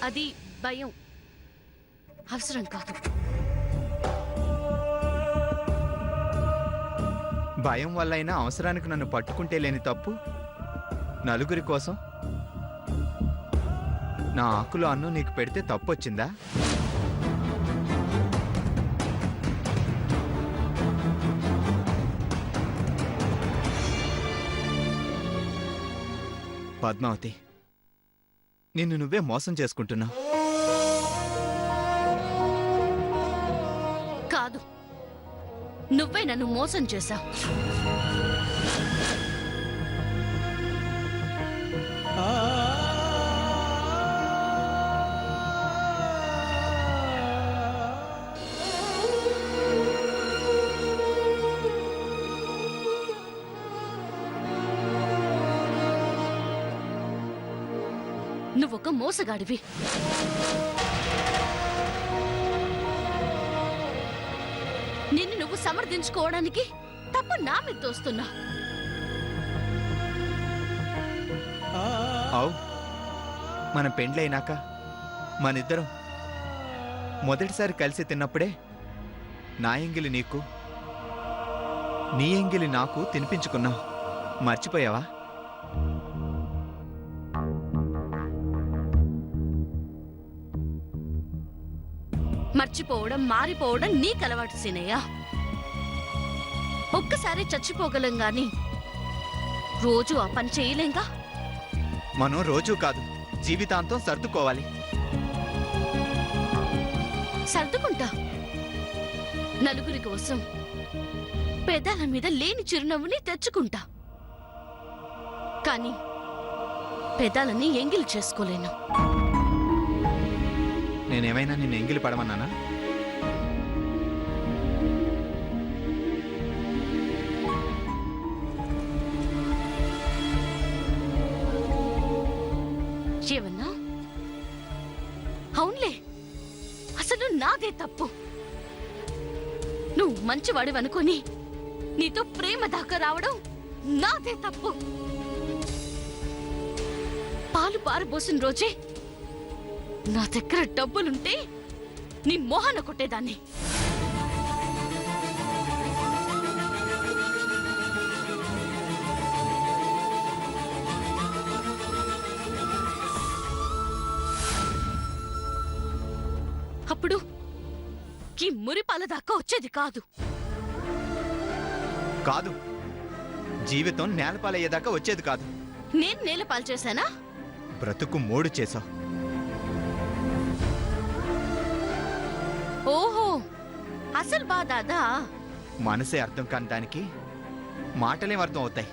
అది భయం, అవసరం కాదు. భయం వల్లైనా అవసరానికి నన్ను పట్టుకుంటే లేని తప్పు నలుగురి కోసం నా ఆకులో అన్నం నీకు పెడితే తప్పు వచ్చిందా? పద్మావతి, నిన్ను నువ్వే మోసం చేసుకుంటున్నావు. కాదు, నువ్వే నన్ను మోసం చేశావు. నువ్వొక మోసగాడివి. నిన్ను నువ్వు సమర్థించుకోవడానికి తప్ప నా మీద తోస్తున్నా. అవు, మన పెండ్లైనాక మనిద్దరం మొదటిసారి కలిసి తిన్నప్పుడే నా ఎంగిలి నీకు, నీ ఎంగిలి నాకు తినిపించుకున్నావు. మర్చిపోయావా? మర్చిపోవడం, మారిపోవడం నీకు అలవాటు సీనయ్య. ఒక్కసారి చచ్చిపోగలం గాని రోజు ఆ పని చేయలేంగా. మనం రోజూ కాదు, జీవితాంతం సర్దుకోవాలి. సర్దుకుంటా. నలుగురి కోసం పెదాల మీద లేని చిరునవ్వుని తెచ్చుకుంటా. కానీ పెదాలని ఎంగిలి చేసుకోలేను. నేనేమైనా నిన్ను ఎంగిలి పడమన్నానా? ఏమన్నా? అవునులే, అసలు నాదే తప్పు. నువ్వు మంచివాడివనుకొని నీతో ప్రేమ దాకా రావడం నాదే తప్పు. పాలు పారబోసిన రోజే నా దగ్గర డబ్బులుంటే నీ మొహాన కొట్టేదాన్ని. అప్పుడు ఈ మురిపాల దాకా వచ్చేది కాదు. కాదు, జీవితం నేలపాలయ్యేదాకా వచ్చేది కాదు. నేను నేలపాలు చేశానా? బ్రతుకు మోడు చేశావు. ఓహో, అసలు బాధ అదా? మనసే అర్థం కాని దానికి మాటలేం అర్థం అవుతాయి.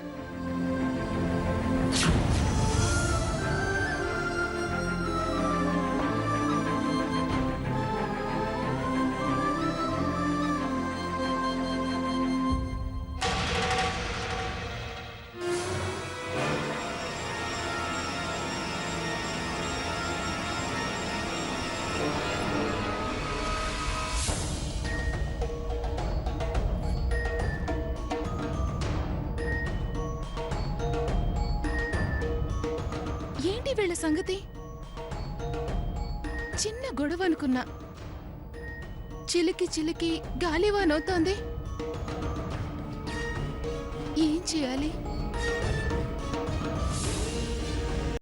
ఏంటి వీళ్ళ సంగతి? చిన్న గొడవ అనుకున్నా, చిలికి చిలికి గాలివానవుతోంది. ఏం చేయాలి?